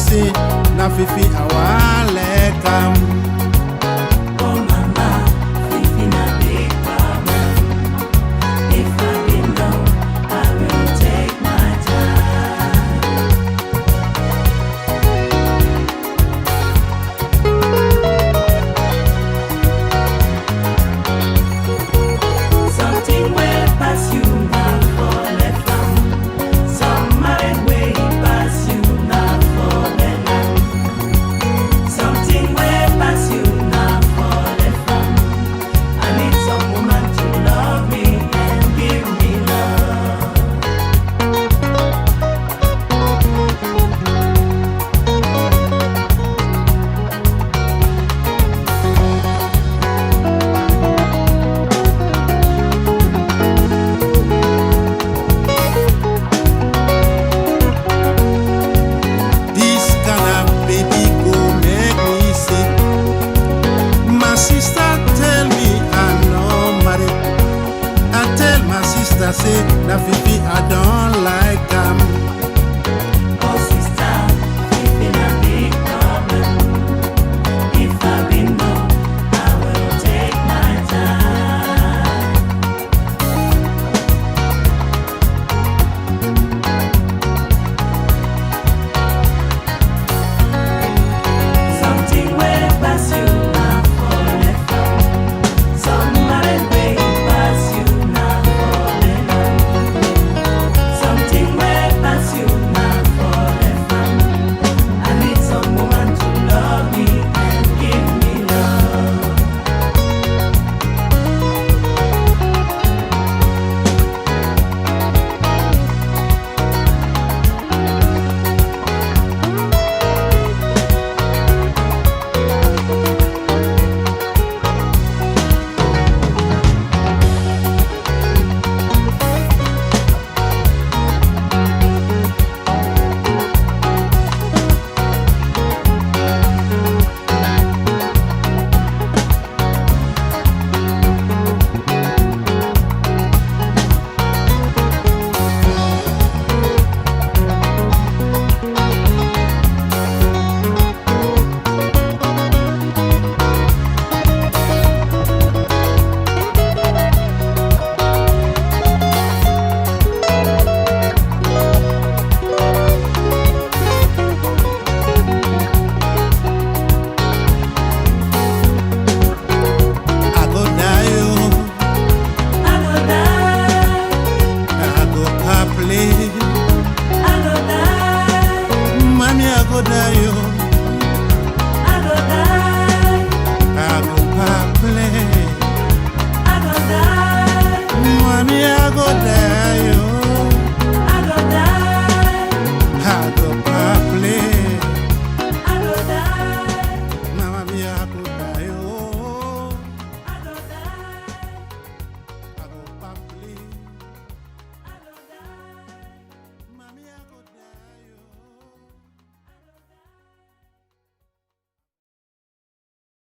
say na Fifi awale come. Oh mama, Fifi na big problem. If I didn't know, I will take my time. Something way pass you now for left from. Some mind way pass you now for left from. Something way pass you now for left from. I need some woman to love me and give me love. This kind of baby go make me sick. My sister tell me I no marry. I tell my sister say na Fifi I don't like